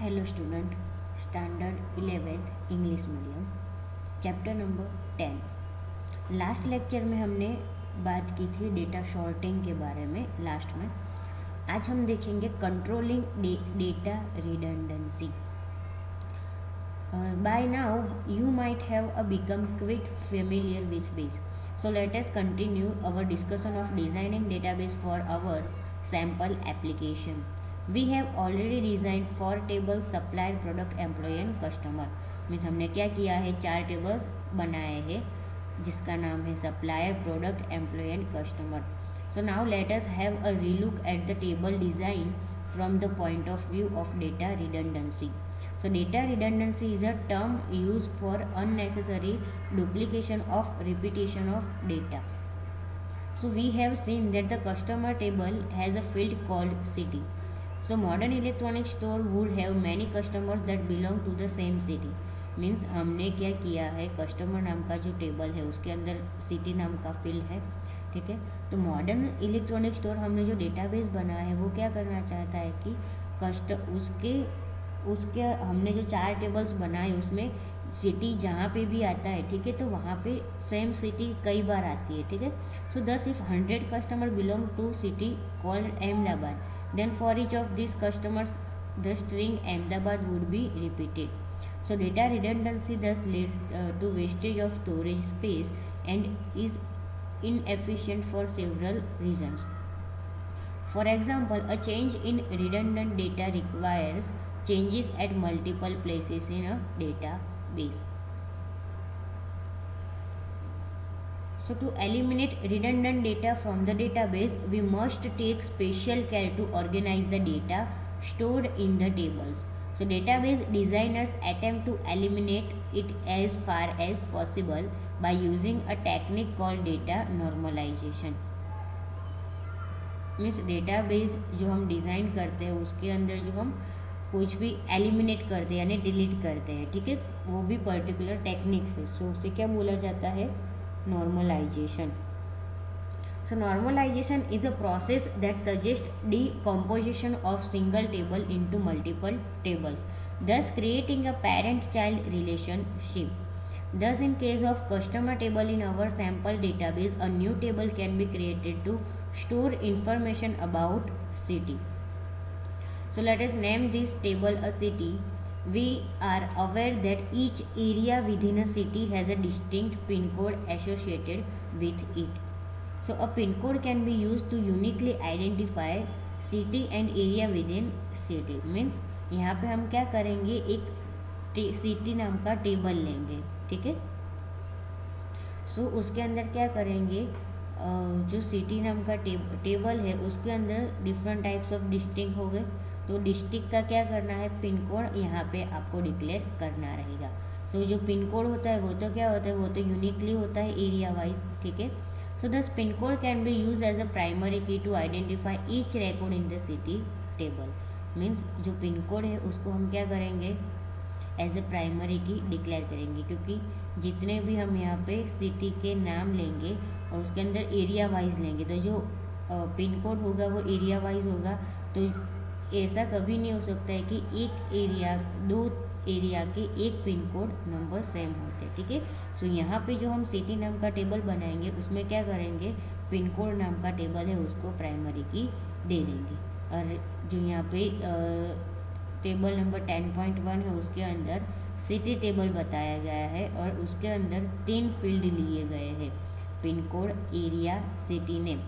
Hello student, standard 11th English medium, chapter number 10। Last lecture में हमने बात की थी डेटा शॉर्टिंग के बारे में। लास्ट में आज हम देखेंगे controlling data redundancy. By now you might have become quite familiar with this, so let us continue our discussion of designing database for our sample application. We have already designed 4 tables: supplier, product, employee and customer. Means हमने क्या किया है, 4 tables बनाए हैं जिसका नाम है supplier, product, employ and customer. So now let us have a relook at the table design from the point of view of data redundancy. So data redundancy is a term used for unnecessary duplication of repetition of data. So we have seen that the customer table has a field called city. So modern electronic store would have many customers that belong to the same city. Means हमने क्या किया है, customer नाम का जो table है उसके अंदर सिटी नाम का फील्ड है. ठीक है, तो मॉडर्न इलेक्ट्रॉनिक स्टोर हमने जो डेटाबेस बना है वो क्या करना चाहता है कि उसके उसके हमने जो 4 टेबल्स बनाए उसमें सिटी जहाँ पे भी आता है, ठीक है, तो वहाँ पे सेम सिटी कई बार आती है. ठीक है, so this if 100 customer belong to city called Ahmedabad, then for each of these customers the string Ahmedabad would be repeated. So data redundancy thus leads to wastage of storage space and is inefficient for several reasons. For example, a change in redundant data requires changes at multiple places in a database. So to eliminate redundant data from the database, we must take special care to organize the data stored in the tables. So database designers attempt to eliminate it as far as possible by using a technique called data normalization. Means database जो हम design करते हैं उसके अंदर जो हम कुछ भी एलिमिनेट करते हैं यानी डिलीट करते हैं, ठीक है, वो भी पर्टिकुलर टेक्निक से. सो उसे क्या बोला जाता है, normalization. So normalization is a process that suggests decomposition of single table into multiple tables, thus creating a parent-child relationship. Thus in case of customer table in our sample database, a new table can be created to store information about city. So let us name this table a city. We are aware that each area within a city has a distinct pin code associated with it. So a pin code can be used to uniquely identify city and area within city. Means यहाँ पे हम क्या करेंगे, एक city नाम का table लेंगे, ठीक है. सो उसके अंदर क्या करेंगे, जो सिटी नाम का टेबल है उसके अंदर डिफरेंट टाइप्स ऑफ डिस्ट्रिक्ट हो गए. तो डिस्ट्रिक्ट का क्या करना है, पिन कोड यहाँ पे आपको डिक्लेयर करना रहेगा. सो जो पिन कोड होता है वो तो क्या होता है, वो तो यूनिकली होता है एरिया वाइज, ठीक है. So this pin code can be use as a primary key to identify each record in the city table. Means जो पिन कोड है उसको हम क्या करेंगे, as a primary key declare करेंगे, क्योंकि जितने भी हम यहाँ पे सिटी के नाम लेंगे और उसके अंदर एरिया वाइज लेंगे तो जो पिन कोड होगा वो एरिया वाइज होगा. तो ऐसा कभी नहीं हो सकता है कि एक एरिया, दो एरिया के एक पिन कोड नंबर सेम होते हैं, ठीक है. सो यहाँ पे जो हम सिटी नाम का टेबल बनाएंगे उसमें क्या करेंगे, पिन कोड नाम का टेबल है उसको प्राइमरी की दे देंगे. और जो यहाँ पे टेबल नंबर 10.1 है उसके अंदर सिटी टेबल बताया गया है और उसके अंदर 3 फील्ड लिए गए हैं, pin code, area, city name,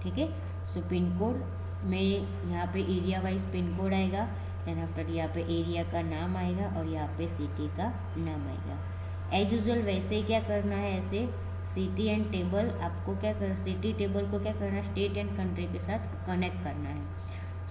ठीक है. सो पिन कोड में यहाँ पे एरिया वाइज पिन कोड आएगा, देन आफ्टर यहाँ पे एरिया का नाम आएगा और यहाँ पे सिटी का नाम आएगा. एज यूजुअल वैसे ही क्या करना है, ऐसे सिटी एंड टेबल आपको क्या कर, सिटी टेबल को क्या करना है, स्टेट एंड कंट्री के साथ कनेक्ट करना है.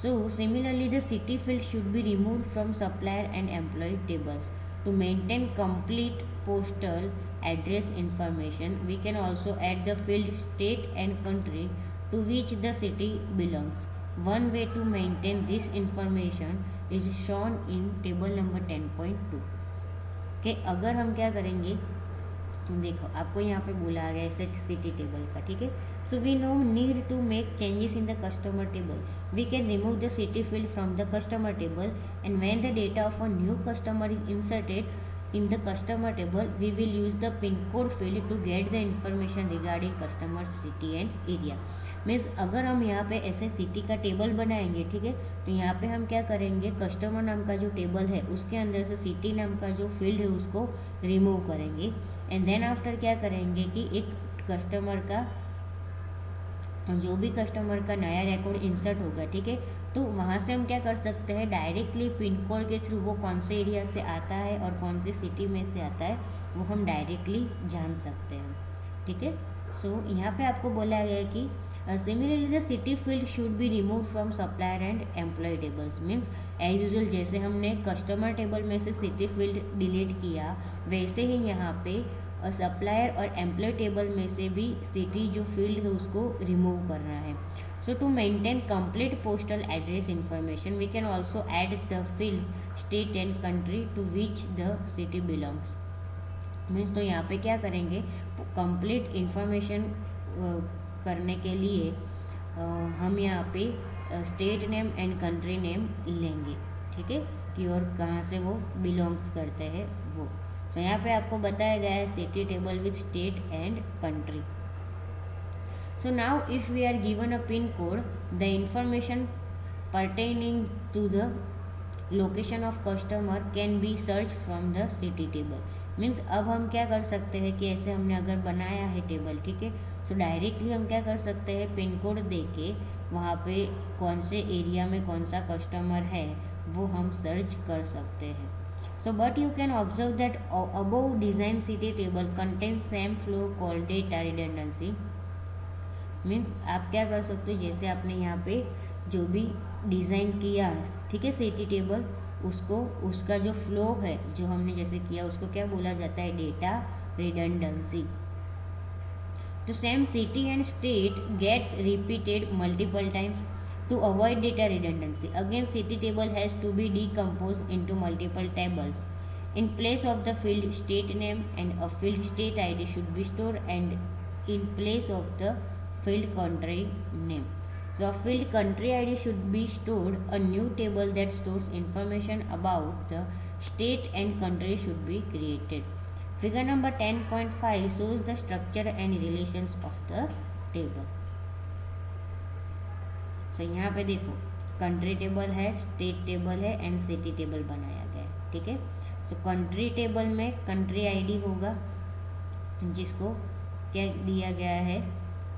So similarly the city field should be removed from supplier and employ tables to maintain complete postal address information. We can also add the field state and country to which the city belongs. One way to maintain this information is shown in table number 10.2. कि अगर हम क्या करेंगे, देखो आपको यहाँ पे बोला गया है सिटी टेबल का, ठीक है। So we no need to make changes in the customer table, we can remove the city field from the customer table and when the data of a new customer is inserted in the customer table we will use the pin code field to get the information regarding customer city and area। Means अगर हम यहाँ पे ऐसे city का table बनाएंगे, ठीक है, तो यहाँ पे हम क्या करेंगे, कस्टमर नाम का जो टेबल है उसके अंदर से सिटी नाम का जो फील्ड है उसको रिमूव करेंगे एंड देन आफ्टर क्या करेंगे कि एक कस्टमर का जो भी कस्टमर का नया रिकॉर्ड इंसर्ट होगा, ठीक है, तो वहाँ से हम क्या कर सकते हैं, डायरेक्टली पिन कोड के थ्रू वो कौन से एरिया से आता है और कौन सी सिटी में से आता है वो हम डायरेक्टली जान सकते हैं, ठीक है। सो यहाँ पे आपको बोला गया है कि similarly the city field should be remove from supplier and employ tables. Means as usual जैसे हमने कस्टमर टेबल में से सिटी फील्ड डिलीट किया, वैसे ही यहाँ पे और सप्लायर और एम्प्लॉय टेबल में से भी सिटी जो फील्ड है उसको रिमूव करना है। So to maintain complete postal address information we can also add the field state and country to which the city belongs. Means तो यहाँ पे क्या करेंगे, कंप्लीट इंफॉर्मेशन करने के लिए हम यहाँ पे state name and country name लेंगे, ठीक है, कि और कहाँ से वो बिलोंग्स करते हैं वो। तो यहाँ पे आपको बताया गया है city table with state and country. So now if we are given a pin code the information pertaining to the location of customer can be searched from the city table। Means अब हम क्या कर सकते हैं कि ऐसे हमने अगर बनाया है टेबल, ठीक है, सो डायरेक्टली हम क्या कर सकते हैं, पिन कोड दे के वहाँ पे कौन से एरिया में कौन सा कस्टमर है वो हम सर्च कर सकते हैं। So but you can observe that above design city table contains same flow called data redundancy। Means आप क्या कर सकते हो, जैसे आपने यहाँ पे जो भी डिज़ाइन किया है, ठीक है, सिटी टेबल, उसको उसका जो फ्लो है जो हमने जैसे किया उसको क्या बोला जाता है, डेटा रिडंडेंसी। तो same city and state gets repeated multiple times to avoid data redundancy. Again, city table has to be decomposed into multiple tables. In place of the field state name and a field state ID should be stored, and in place of the field country name. So a field country ID should be stored. A new table that stores information about the state and country should be created. Figure number 10.5 shows the structure and relations of the table. सो यहाँ पे देखो country table है, state table है and city table बनाया गया है, ठीक है। सो कंट्री टेबल में कंट्री आईडी होगा जिसको क्या दिया गया है,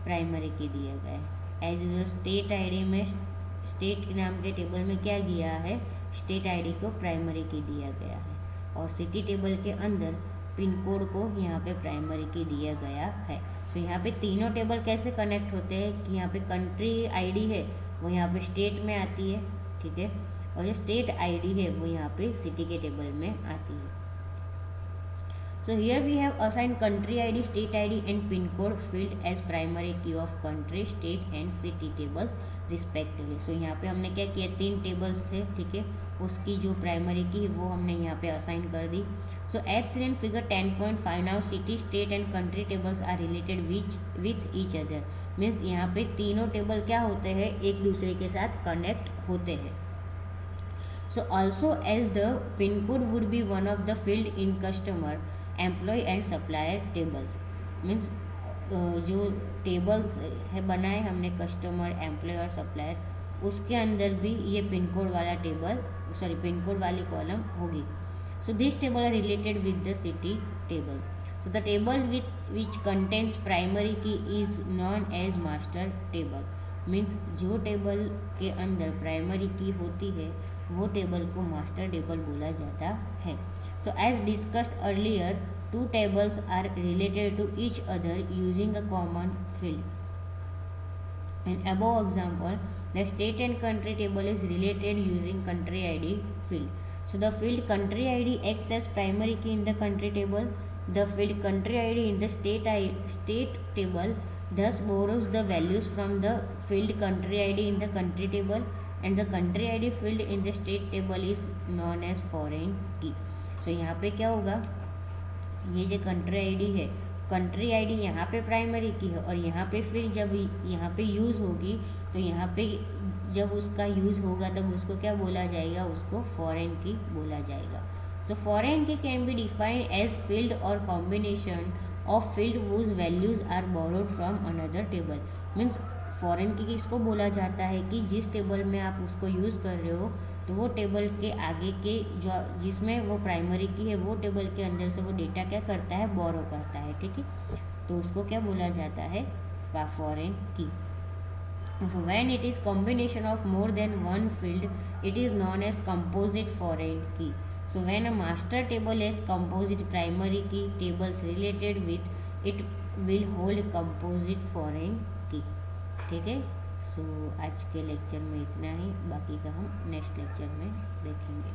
प्राइमरी की दिया गया है। एज यूजुअल स्टेट आईडी में स्टेट नाम के टेबल में क्या दिया है, स्टेट आईडी को प्राइमरी की दिया गया है और सिटी टेबल के अंदर पिन कोड को यहाँ पे प्राइमरी की दिया गया है। सो यहाँ पे तीनों टेबल कैसे कनेक्ट होते हैं कि यहाँ पे कंट्री आईडी है वो यहाँ पे स्टेट में आती है, ठीक है, और जो स्टेट आईडी है वो यहाँ पे सिटी के टेबल में आती है। So here we have assign country ID, state ID and pin code field as primary key of country, state and city tables respectively. So यहाँ पे हमने क्या किया, 3 टेबल्स थे, ठीक है, उसकी जो प्राइमरी की वो हमने यहाँ पे असाइन कर दी। So as seen in figure 10.5 now city, state and country tables are related with each other। Means यहाँ पे तीनों टेबल क्या होते हैं, एक दूसरे के साथ कनेक्ट होते हैं। So also as the pin code would be one of the field in customer, employ and supplier tables. Means जो टेबल्स है बनाए हमने कस्टमर, एम्प्लॉय और सप्लायर, उसके अंदर भी ये पिन कोड वाला टेबल, सॉरी पिन कोड वाली कॉलम होगी। So these tables are related with the city table। So the table which contains primary key is known as master table। Means जो table के अंदर प्राइमरी की होती है वो टेबल को मास्टर टेबल बोला जाता है। So as discussed earlier, two tables are related to each other using a common field। In above example, the state and country table is related using country ID field। So the field country ID acts as primary key in the country table. The field country ID in the state table thus borrows the values from the field country ID in the country table, and the country ID field in the state table is known as foreign key। So यहाँ पे क्या होगा, ये जो country ID है, country ID यहाँ पे primary की है, और यहाँ पे फिर जब यहाँ पे यूज़ होगी तो यहाँ पे जब उसका यूज़ होगा तब उसको क्या बोला जाएगा, उसको फॉरेन की बोला जाएगा। So foreign key can be defined as field और combination of field whose values are borrowed from another table. Means foreign key किसको बोला जाता है कि जिस टेबल में आप उसको यूज़ कर रहे हो तो वो टेबल के आगे के जो जिसमें वो प्राइमरी की है वो टेबल के अंदर से वो डेटा क्या करता है, बोरो करता है, ठीक है। तो उसको क्या बोला जाता है, फॉरेन की। So when it is combination of more than one field, it is known as composite foreign key. So when a master table has composite primary key, tables related with it will hold composite foreign key. ठीक है। सो आज के lecture में इतना ही, बाकी का हम next lecture में देखेंगे।